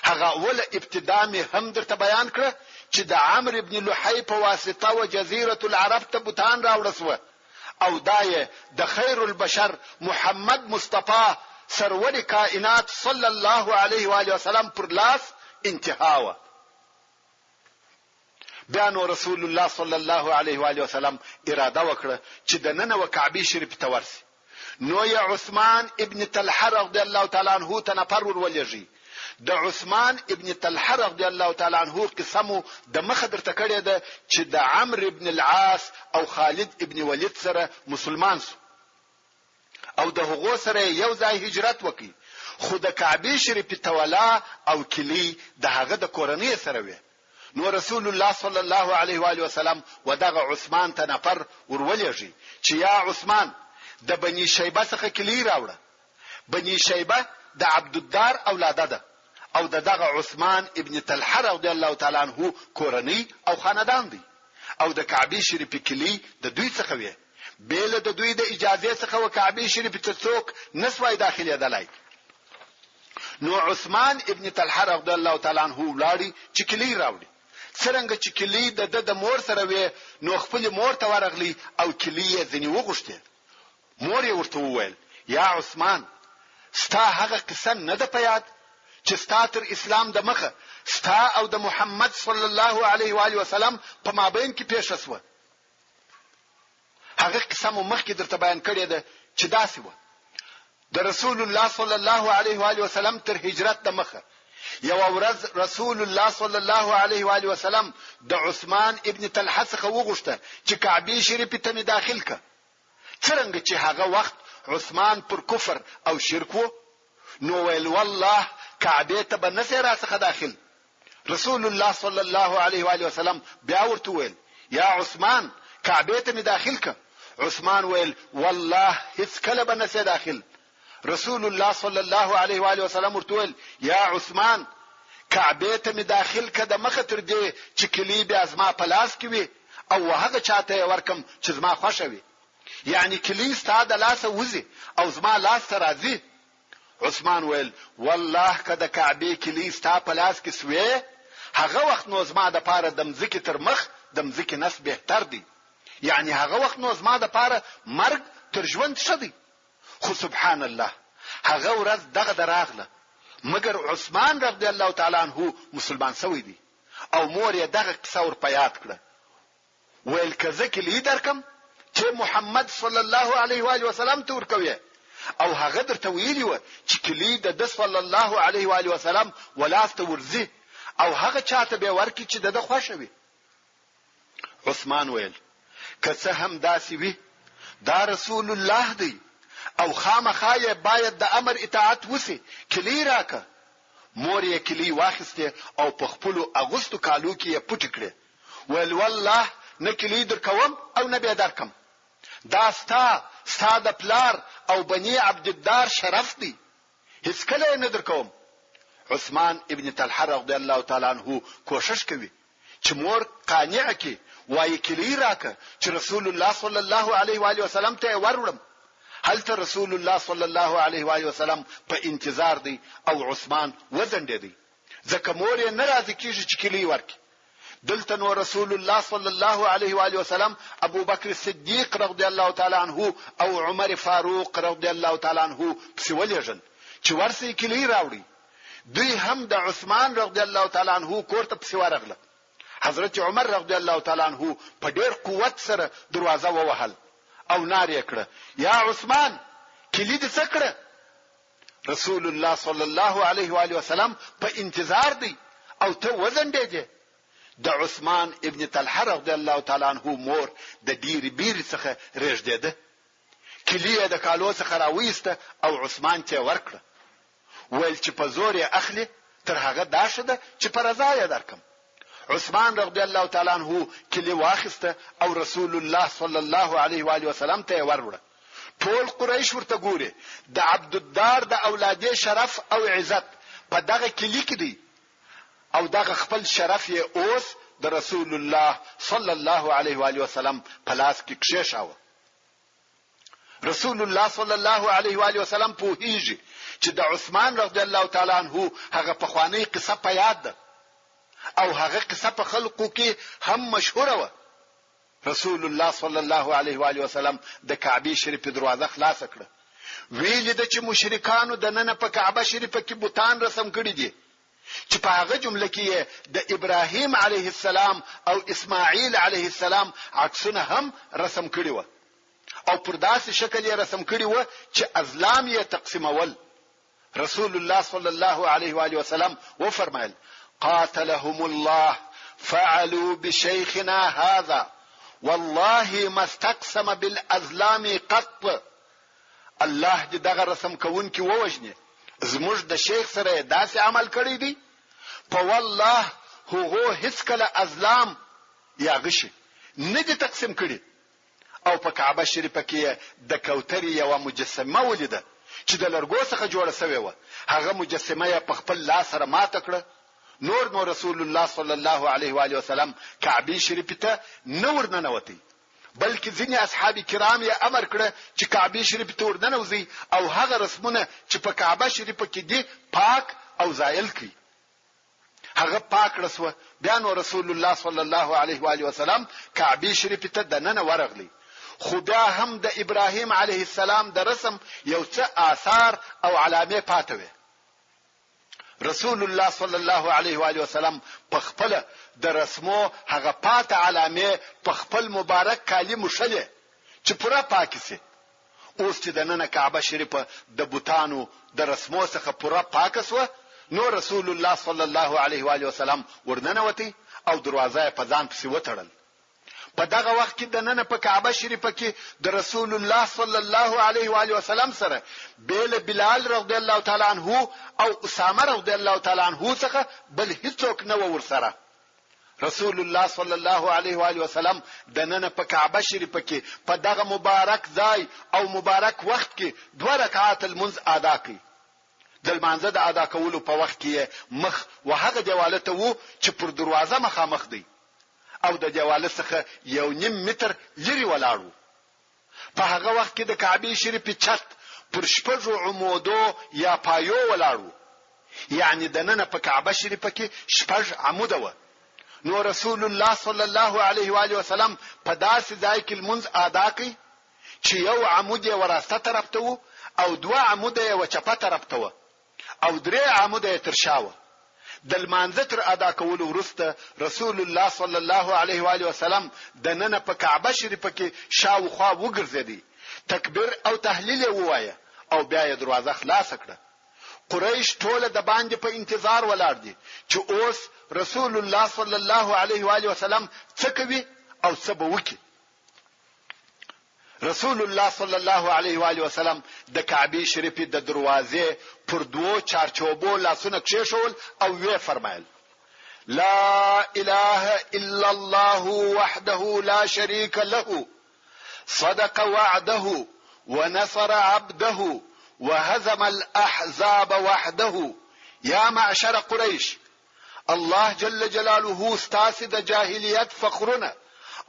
هغه اول ابتدا می هم درته بیان کړ چې د عمرو ابن لحی په واسطه و جزیره العرب ته بوتان راوړسوه، او دای د خیر البشر محمد مصطفی سرور کائنات صلی الله علیه و آله وسلم پر لاس انتهاوه. بیا نو رسول الله صلی الله علیه و آله وسلم اراده وکړه چې د نن و کعبه شریف ته ورسي. نو یا عثمان ابن طلحه رضی الله تعالی عنہ ته نفر ورولېږي. د عثمان ابن طلحه رضی الله تعالی عنہ قسمو د مخ درته کړی ده چې د عمرو ابن العاص او خالد ابن ولید سره مسلمان سو او د هغو سره یو ځای هجرت وکړي، خو د کعبه شریف تولا او کلی د هغه د کورنۍ سره وي. نو رسول الله صلی الله علیه و آله وسلم ودغه عثمان ته نفر ورولېږي چې یا عثمان د بنی شیبه څخه کلی راوړه. بنی شیبه د عبدالدار اولاده ده او دغه عثمان ابن طلحه رضی الله تعالی عنہ کورنۍ او خاندان دی او د کعبه شریف کلی د دوی څخه وي. بیل د دوی د اجازه څخه و کعبه شریف ته څوک نسوای داخلي دلای. نو عثمان ابن طلحه رضی الله تعالی عنہ ولاړی چې کلی راوړي. څنګه چې کلی د مور سره وي، نو خپل مور ته ورغلی او کلی یې ځنی وغوښته. مور یې ورته وویل یا عثمان، ستا هغه قصه نه ده په یاد چې ستا تر اسلام د مخه ستا او د محمد صلی الله علیه و آله وسلم په مابین کې پیښه شوه؟ هغه قصه مو مخکې درته بیان کړې ده چې داسې و. د رسول الله صلی الله علیه و آله وسلم تر هجرت د مخه یو ورځ رسول الله صلی الله علیه و آله وسلم د عثمان ابن طلحه څخه وغوښته چې کعبه شریف ته می داخل ک. څنګه چې هغه وخت عثمان پر کفر او شرک وو، نو ویل والله کعبه ته به نسې را څخه داخل. رسول الله صلی الله علیه و آله وسلم بیا ورته ویل یا عثمان کعبه ته می داخل ک. عثمان ویل والله هیڅ کله به نسې داخل. رسول الله صلی الله علیه و آله وسلم ورته ویل یا عثمان کعبه ته می داخل ک د مخه تر دې چې کلی بیا زما په لاس کې وي او هغه چاته ورکم چې زما خوښه وي، یعنی کلی ستاسو د لاس وځي او زما لاس ته راځي. عثمان ویل والله کده کعبه کلی ستاسو په لاس کې سوی، هغه وخت نو زما د پاره د مځکې تر مخ د مځکې نس بهتر دی، یعنی هغه وخت نو زما د پاره مرګ تر ژوند ښه دی. خو سبحان الله هغه ورځ دغه دراغله مگر عثمان رضی الله تعالی عنہ مسلمان شوی دی او مور یې دغه قصه ور په یاد کړه. ویل کزه کلی درکم چې محمد صلی الله علیه و آله وسلم ته ورکوي، او هغه درته ویلی و چې کلی د صلی الله علیه و آله وسلم ولاسته ورزي او هغه چاته به ورکی چې د خوښه وي. عثمان ویل که څه هم داسې وي دا رسول الله دی او خامخا یې باید د امر اطاعت وسی، کلی راکه. مور یې کلی واخسته او په خپل اغوستو کالو کې یې پټ کړه. ویل والله نه کلی درکوم او نه به درکم، دا ستا د پلار او بنی عبدالدار شرف دی، هیڅ کله نه درکوم. عثمان ابن طلحه رضی الله تعالی عنہ کوشش کوي چې مور قانع کی وایي کلی راکه چې رسول الله صلی الله علیه و آله وسلم ته ورولم. هلته رسول الله صلی الله علیه و آله وسلم په انتظار دی او عثمان وزنده دی، ځکه مور یې ناراضه کیږي چې کلی ورکي. دلته نو رسول الله صلی الله علیه و آله وسلم ابو بکر صدیق رضی الله تعالی عنہ او عمر فاروق رضی الله تعالی عنہ په ولېژن چې ورسې کلی راوړي. دوی هم د عثمان رضی الله تعالی عنہ کوړه په ورغله. حضرت عمر رضی الله تعالی عنہ په ډېر قوت سره دروازه ووهل او ناره کړه یا عثمان کلی دې څه کړه؟ رسول الله صلی الله علیه و آله وسلم په انتظار دی او ته وزندې. د عثمان ابن طلحه رضی الله تعالی عنہ مور د ډیر بیر څخه رېږدېده، کلی د کالو څخه راوېسته او عثمان ته ورکړه. ویل چې په زور یې اخلي تر هغه داشه ده چې په رضا یې درکم. عثمان رضی الله تعالی عنہ کلی واخسته او رسول الله صلی الله علیه و آله وسلم ته وروړه. ټول قریش ورته ګوري د عبدالدار د اولادې شرف او عزت په دغه کلی کې دی او دغه خپل شرف یې اوس د رسول الله صلی الله علیه و آله وسلم په لاس کې کښېښاوه. رسول الله صلی الله علیه و آله وسلم پوهیږي چې د عثمان رضی الله تعالی عنہ هغه پخوانی قصه په یاد ده او هغه قصه په خلقو کې هم مشهوره و. رسول الله صلی الله علیه و آله وسلم د کعبه شریف دروازه خلاص کړه. ویل د چې مشرکانو د نن په کعبه شریفه کې بوتان رسم کړی دي چې په هغه جمله کې د ابراهیم علیه السلام او اسماعیل علیه السلام عکسونه هم رسم کړی و او پر داسې شکل یې رسم کړی و چې ازلام یې تقسیمول. رسول الله صلی الله علیه و آله وسلم وفرمایل: قاتلهم الله فعلوا بشيخنا هذا والله ما استقسم بالازلام قط. الله دې دغه رسم کوونکی ووجني زموږ د شیخ سره داسې عمل کړی دی په والله هغه هیڅ کله ازلام یا غشي نه دي تقسیم کړی. او په کعبه شریفه کې د کوترې یو مجسمه ولیده چې د لرګو څخه جوړه شوې و. هغه مجسمه یې په خپل لاس سره ماته کړه. نور رسول الله صلی الله علیه و آله وسلم کعبه شریفه ته نه ورننوتی بلکې ځینې اصحاب کرام یې امر کړ چې کعبه شریفه ته ورننوځي او هغه رسمونه چې په کعبه شریفه کې دي پاک او زایل کړي. هغه پاک رسوه. بیا نو رسول الله صلی الله علیه و آله وسلم کعبه شریفه ته دننه ورغلی. خو بیا هم د ابراهیم علیه السلام د رسم یو څه آثار او علامې پاتې وي. رسول الله صلی الله علیه و آله وسلم په خپل د رسمو هغه پاتې علامې په خپل مبارک کالی مشله چې پوره پاک سي. اوس چې د نن کعبه شریفه د بوتانو د رسمو څخه پوره پاک سو نو رسول الله صلی الله علیه و آله وسلم ورننوتی او دروازه په ځان پسې وتړل. په دغه وخت کې د نن په کعبه شریفه کې د رسول الله صلی الله علیه و آله وسلم سره بیل بلال رضی الله تعالی عنہ او اسامه رضی الله تعالی عنہ څخه بل هیڅوک نه و ورسره. رسول الله صلی الله علیه و آله وسلم د نن په کعبه شریفه کې په دغه مبارک ځای او مبارک وخت کې 2 رکعات المنز ادا کړي. د لمانځه د ادا کولو په وخت کې مخ وهغه دیواله ته وو چې پر دروازه مخامخ دی او د دیواله څخه 1.5 متر لري ولاړو. په هغه وخت کې د کعبه شریفه چت پر شپږو عمودو یا پایو ولاړو. یعنی د نن په کعبه شریفه کې 6 عموده و. نو رسول الله صلی الله علیه و آله وسلم په داسې ځای کې المنز ادا کړي چې یو عمود یې وراسته طرف ته و او 2 عموده یې وچپه طرف ته و او 3 عموده یې ترشاوه. د لمانځه تر ادا کولو وروسته رسول الله صلی الله علیه و آله وسلم د نن په کعبه شریفه کې شاوخوا وګرځیدي، تکبیر او تهلیل ووایه او بیا یې دروازه خلاص کړه. قریش ټول د باندې په انتظار ولاړ دي چې اوس رسول الله صلی الله علیه و آله وسلم څه کوي او څه به وکړي. رسول الله صلی الله علیه و آله وسلم د کعبه شریفه د دروازې پر 2 چارچوبو لاسونه کښېښول او وی فرمایل: لا اله الا الله وحده لا شريك له صدق وعده ونصر عبده وهزم الاحزاب وحده. يا معشر قريش، الله جل جلاله ستاسو د جاهلیت فخرونه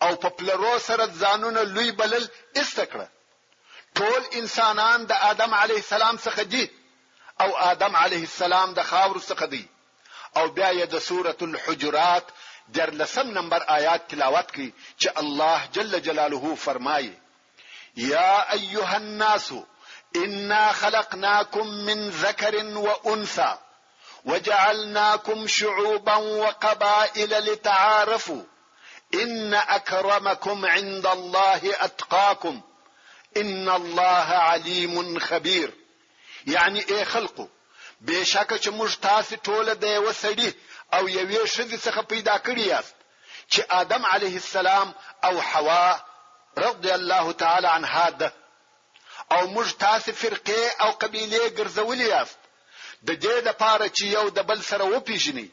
او په پلرو سره ځانونه لوی بلل استکړه. ټول انسانان د آدم علیه السلام څخه دي او آدم علیه السلام د خاور څخه دی. او بیا یې د سوره الحجرات 13 نمبر آیات تلاوت کی چې الله جل جلاله فرمایي: یا ایها الناس انا خلقناكم من ذكر وانثى وجعلناكم شعوبا وقبائل لتعارفوا ان اكرمكم عند الله اتقاكم ان الله عليم خبير. یعنی ای خلقو، بشکه چې موږ تاسو ټول د یو سړي او یوې ښځې څخه پیدا کړی یاست چې آدم علیه السلام او حوا رضی الله تعالی عنها ده، او موږ تاسو فرقه او قبیله ګرځولې یاست د دې لپاره چې یو د بل سره وپیژني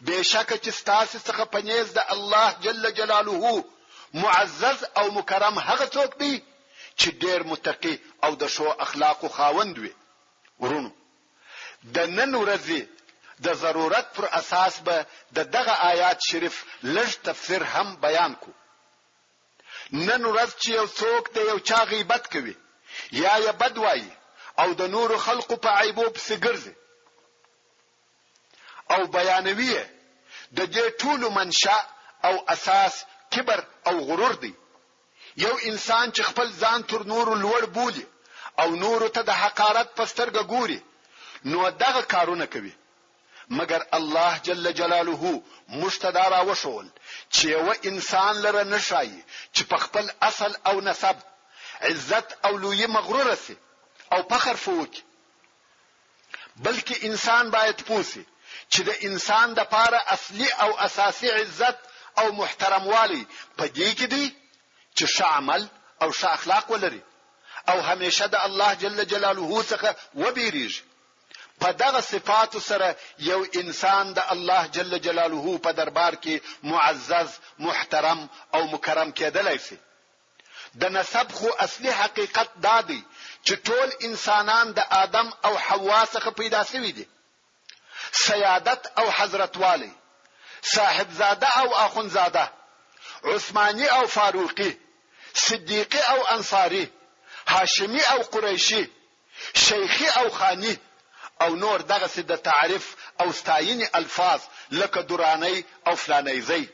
بشک چې ستاسو څخه پنيز د الله جل جلاله معزز او مکرم هغه څوک دی چې ډېر متقی او د شو اخلاق خاوند وي. ورونو د نن ورځې د ضرورت پر اساس به دغه آیات شریف لږ تفسیر هم بیان کو. نن ورځ چې یو څوک د یو چا غیبت کوي یا یې بد وایي او د نور خلقو په عیبو پسې ګرځي او بیانوي، د دې ټولو منشأ او اساس کبر او غرور دی. یو انسان چې خپل ځان تر نورو لوړ بولي او نورو ته د حقارت په سترګه ګوري نو دغه کارونه کوي. مگر الله جل جلاله مشتدارا وشول چې یو انسان لره نشای چې په خپل اصل او نسب عزت او لوی مغرور سي او فخر فوق، بلکې انسان باید پوسي چې د انسان د پاره اصلي او اساسي عزت او محترم والی په دې کې دی چې ښه عمل او ښه اخلاق ولري او همیشه د الله جل جلاله څخه وبېریږي. په دغه صفات سره یو انسان د الله جل جلاله په دربار کې معزز، محترم او مکرم کېدلی شي. د نسب خو اصلي حقیقت دا دی چې ټول انسانان د آدم او حوا څخه پیدا شوي دي. سیادت او حضرت والی، صاحبزاده او اخونزاده، عثماني او فاروقي، صدیقي او انصاري، هاشمي او قریشي، شیخي او خاني او نور دغه د تعریف او ستاینې الفاظ لکه درانی او فلانیزي.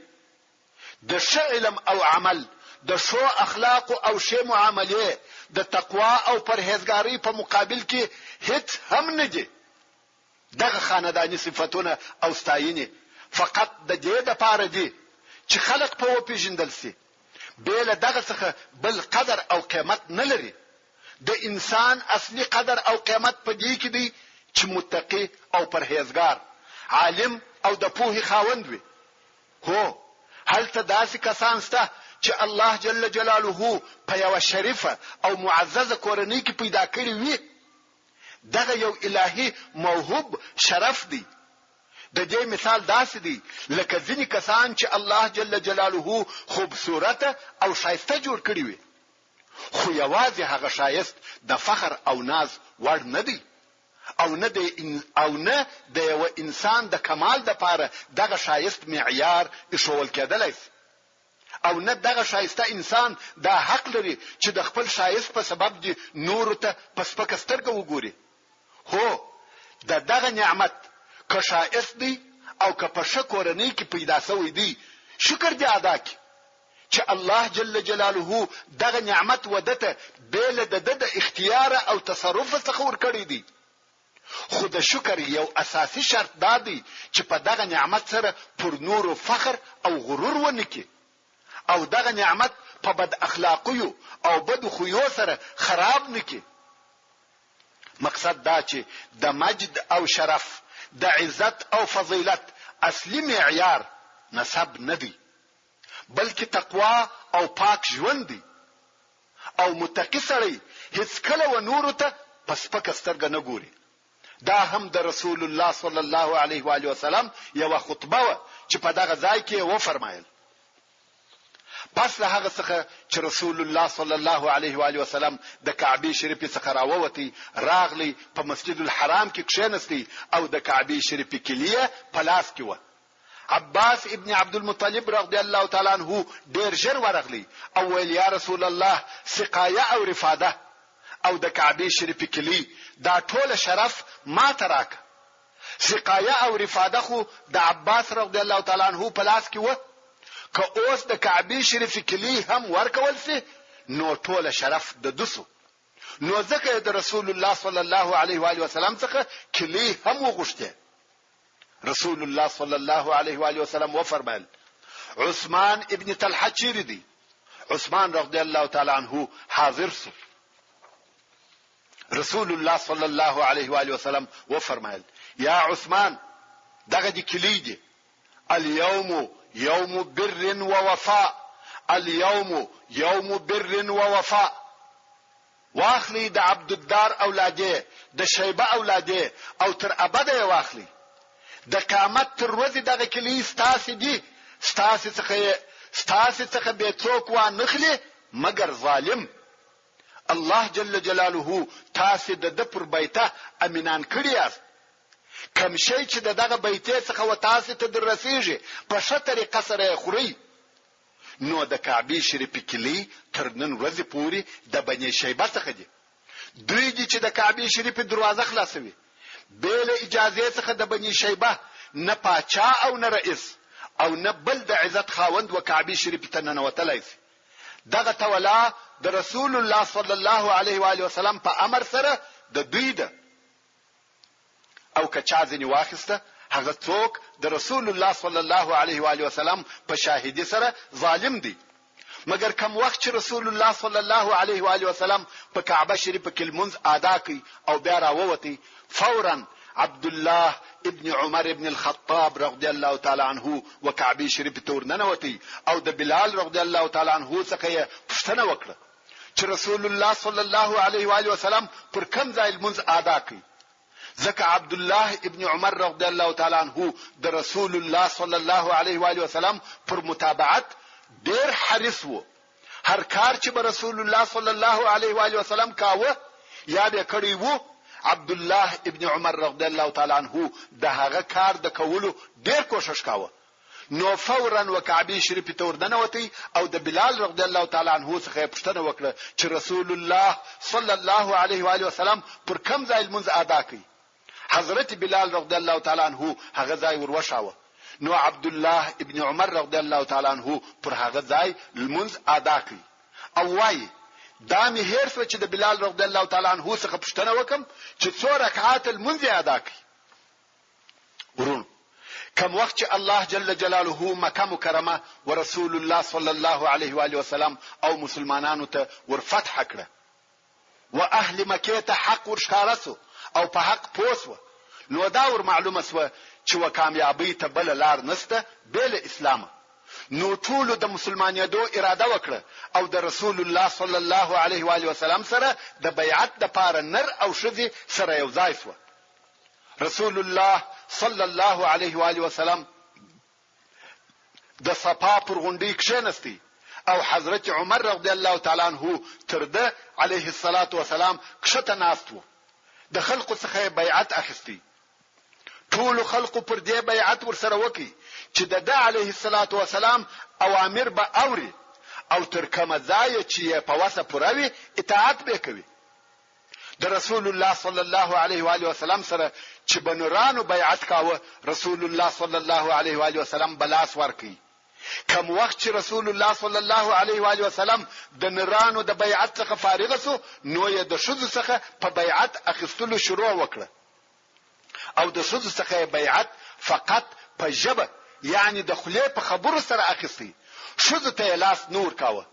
د ښه علم او عمل، د شو اخلاق او ښه معاملې، د تقوا او پرهیزګاری په مقابل کې هیڅ هم نه دي. دغه خاندانی صفاتونه او ستاینې فقط د دې لپاره دي چې خلق په وپیژندل سي، بل دغه څخه بل قدر او قیمت نه لري. د انسان اصلي قدر او قیمت په دې کې دی چې متقی او پرهیزګار، عالم او د پوهې خاوند وي. هو هلته داسې کسان شته چې الله جل جلاله په یو شریفه او معززه کورنۍ کې پیدا کړی وي. دغه یو الهي موهوب شرف دی. د دې مثال داسې دی لکه ځینې کسان چې الله جل جلاله خوبصورت او شایسته جوړ کړی وي، خو یوازې هغه شایست د فخر او ناز وړ نه دی او نه د یو انسان د کمال د پاره دغه شایست معیار ایښول کېدلی شي او نه دغه شایسته انسان دا حق لري چې د خپل شایست په سبب دی نور ته په سپکه سترګه وګوري. هو دغه نعمت که شایست دی او که په ښه کورنۍ کې پیدا شوی دی شکر دی ادا کړي چې الله جل جلاله دغه نعمت ودته بل د اختیار او تصرف څخه ورکړی دی. خو د شکر یو اساسي شرط دا دی چې په دغه نعمت سره پر نور فخر او غرور ونکړي او دغه نعمت په بد اخلاقیو او بد خویو سره خراب نکړي. مقصد دا چې د مجد او شرف، د عزت او فضیلت اصلي معیار نسب نه دی بلکې تقوا او پاک ژوند دی او متقی سړی هیڅ کله و نور ته پس پک سترګه نه ګوري. دا هم د رسول الله صلی الله علیه و آله وسلم یو خطبه و چې په دغه ځای کې و فرمایل. پس له هغه څخه چې رسول الله صلی الله علیه و آله وسلم د کعبه شریفه څخه راووتی راغلی په مسجد الحرام کې کښینستی او د کعبه شریفه کلیه په لاس کې و. عباس ابن عبد المطلب رضی الله تعالی عنہ ډیر ژر ورغلی او ویل یا رسول الله سقایه او رفاده او د کعبه شریفه کلی دا ټول شرف ما تراک. سقایه او رفاده خو د عباس رضی الله تعالی عنہ په لاس کې و، که اوس د کعبه شریفه کلی هم ورکول سي نو ټول شرف د دسو. نو ځکه د رسول الله صلی الله علیه و آله وسلم څخه کلی هم وغوښته. رسول الله صلی الله علیه و آله وسلم وفرمایل عثمان ابن طلحه چیرې دی؟ عثمان رضی الله تعالی عنہ حاضر سو. رسول الله صلی الله علیه و آله وسلم وفرمایل یا عثمان دغه دی کلی دی، اليوم يوم بر ووفاء، اليوم يوم بر ووفاء. واخلی د عبد الدار اولاده، د شیبه اولاده او تر ابده واخلی. د قیامت تر ورځې دغه کلی ستاسې دي، ستاسې څخه به څوک وانخلي مگر ظالم. الله جل جلاله تاسې د پر بیته امینان کړی یاست. کم شی چې دغه بیته څخه و تاسې ته در رسیږي په ښه طریقه سره خوري. نو د کعبه شریف کلی تر نن ورځې پورې د بني شیبه څخه دي. دوی دي چې د کعبه شریف دروازه خلاصوي. بل اجازه څخه د بني شیبه نه پاچا او نه رئیس او نه بل د عزت خاوند و کعبه شریف ته ننوتلی شي. دغه تولا د رسول الله صلی الله علیه و آله وسلم په امر سره د دوی ده. او که چا ځنی واخسته هغه څوک د رسول الله صلی الله علیه و آله وسلم په شاهدی سره ظالم دی. مگر کم وخت چې رسول الله صلی الله علیه و آله وسلم په کعبه شریف کې لمونځ ادا کړي او بیا راووتی، فورا عبد الله ابن عمر ابن الخطاب رضی الله تعالی عنه و کعبه شریف ته ورننوتی او د بلال رضی الله تعالی عنه څخه پوښتنه وکړه چې رسول الله صلی الله علیه و آله وسلم پر کوم ځای لمونځ ادا کړي. ځکه عبد الله ابن عمر رضی الله تعالی عنه د رسول الله صلی الله علیه و آله وسلم پر متابعت ډیر حریص وو. هر کار چې رسول الله صلی الله علیه و آله وسلم کاوه یا به کړی وو، عبد الله ابن عمر رضی الله تعالی عنه د هغه کار د کولو ډیر کوشش کاوه. نو فورا وکعبه شریف ته ورننوتی او د بلال رضی الله تعالی عنه څخه پوښتنه وکړه چې رسول الله صلی الله علیه و آله وسلم پر کوم ځای لمونځ ادا کړي. حضرت بلال رضی الله تعالی عنه هغه ځای وروښاوه. نو عبد الله ابن عمر رضی الله تعالی عنه پر هغه ځای لمونځ ادا کړي او وایي دا مې هیر شو چې د بلال رضی الله تعالی عنه څخه پوښتنه وکم چې څو رکعات لمونځ ادا کړي. ورونو، کم وخت چې الله جل جلاله مکه مکرمه ورسول الله صلی الله علیه و آله وسلم او مسلمانانو ته ورفتح کړه و اهل مکه ته حق ورښکاره سو او په حق پوسوه، نو دا ور معلومه سو چې و کامیابی ته بل لار نسته بل اسلام. نو ټول د مسلمانېدو اراده وکړه او د رسول الله صلی الله علیه و آله وسلم سره د بیعت د پاره نر او ښځې سره یو ځای شو. رسول الله صلی الله علیه و آله وسلم د صفا پر غونډې کښېنستی او حضرت عمر رضی الله تعالی عنه تر ده علیه الصلاة والسلام کښته ناست و. د خلقو څخه بیعت اخیستی. ټول خلقو پر دې بیعت ورسره وکي چې د علیه الصلاة والسلام اوامر به اوري او تر کومه ځای چې په وسه پوروي اطاعت به کوي. د رسول الله صلی الله علیه و آله وسلم سره چې بنورانو بیعت کاوه، رسول الله صلی الله علیه و آله وسلم بلاس ورکي. کوم وخت چې رسول الله صلی الله علیه و آله وسلم د نورانو د بیعت څخه فارغ شو، نو یې د ښځو څخه په بیعت اخیستلو شروع وکړه او د ښځو څخه بیعت فقط په ژبه یعنی د خولې په خبرو سره اخیستی، ښځو ته لاس نور کاوه.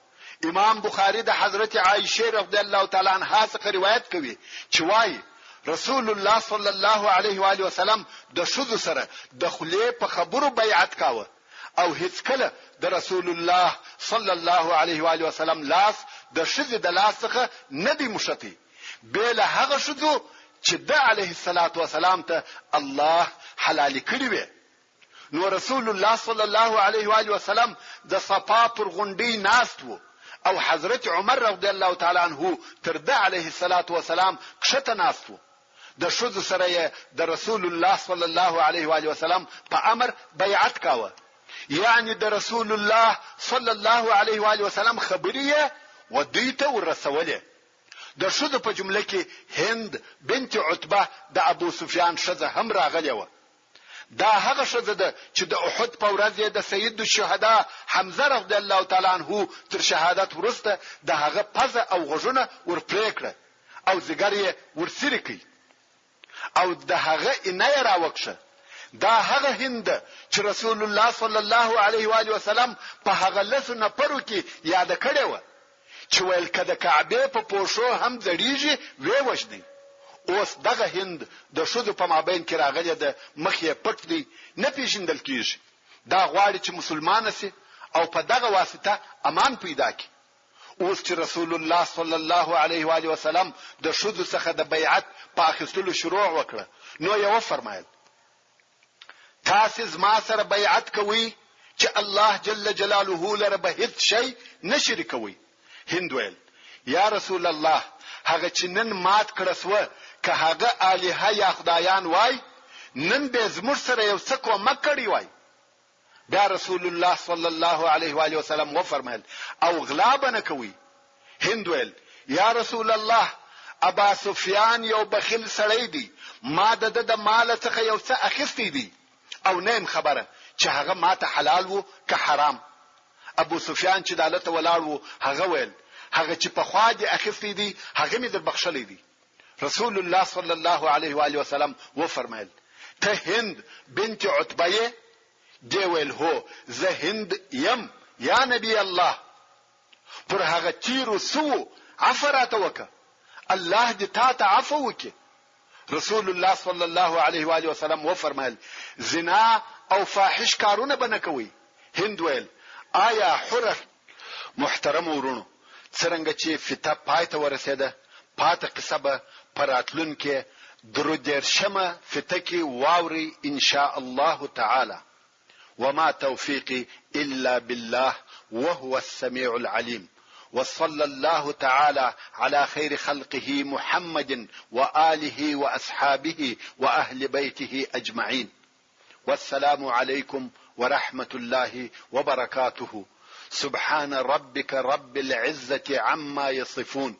امام بخاری د حضرت عایشه رضی الله تعالی عنها څخه روایت کوي چې وایي رسول الله صلی الله علیه و آله وسلم د ښځو سره د خولې په خبرو بیعت کاوه او هیڅ کله د رسول الله صلی الله علیه و آله وسلم لاس د ښځې د لاس څخه نه دی مشتی بل هغه ښځو چې د علیه الصلاة والسلام ته الله حلال کړی وي. نو رسول الله صلی الله علیه و آله وسلم د صفا پر غونډې ناست وو او حضرت عمر رضی الله تعالی عنه تر د علیه الصلاة والسلام کښته ناست وو. د ښځو سره د رسول الله صلی الله علیه و آله وسلم په امر بیعت کاوه، یعنی د رسول الله صلی الله علیه و آله وسلم خبریه و دوی ته ورسولې. د ښځو په جمله کې هند بنت عتبه د ابو سفیان ښځه هم راغلی و. دا هغه ښځه ده چې د احد په ورځ د سید الشهدا حمزه رضی الله تعالی عنه تر شهادت وروسته د هغه پزه او غوږونه ورپرې کړه او ځګر یې ورسری کړ او د هغه انای راوکشه. دا هغه هند چې رسول الله صلی الله علیه و آله وسلم په هغه لسو نفرو کې یاد کړی و چې ویل کده کعبه په پوښو هم ځړیږي وی وښني. اوس دغه هند د ښځو په مابین کې راغلی د مخ یې پټ دی، نه پیژندل کیږي. دا غواړي چې مسلمان شي او په دغه واسطه امان پیدا کړي. اوس چې رسول الله صلی الله علیه و آله وسلم د ښځو څخه د بیعت په اخیستلو شروع وکړه، نو یې وفرمایل تاسې زما سره بیعت کوي چې الله جل جلاله لره به هیڅ شی نه شریکوي. هند ویل یا رسول الله هغه چې نن مات کړه سوه که هغه الهه یا خدایان وای نن به زموږ سره یو څه کومک کړی وای. بیا رسول الله صلی الله علیه و آله وسلم وفرمایل او غلا به نه کوي. هند ویل یا رسول الله ابا سفیان یو بخیل سړی دی، ما د مال څخه یو څه اخیستی دی او نیم خبره چې هغه ماته حلال وو که حرام. ابو سفیان چې دالته ولاړ وو هغه ویل هغه چې په خوا دي اخیستی دی هغه می در بخښلې دی. رسول الله صلی الله علیه و آله وسلم وفرمایل ته هند بنت عتبه؟ دی ویل هو زه هند یم یا نبی الله. پر هغه تیرو سو عفراته وکه، الله دې تا ته عفو وکي. رسول الله صلی الله علیه و آله وسلم وفرمایل زنا او فاحش کارونه بنه کوي. هند ویل آیا حره؟ محترم ورونو، څنګه چې فته پایته ورسېده پاته قصه به پراتلون کې درودرشمه فته کې واوري ان شاء الله تعالی. وما توفيقي إلا بالله وهو السميع العليم. وصلى الله تعالى على خير خلقه محمد وآله وأصحابه وأهل بيته أجمعين. والسلام عليكم ورحمة الله وبركاته. سبحان ربك رب العزة عما يصفون.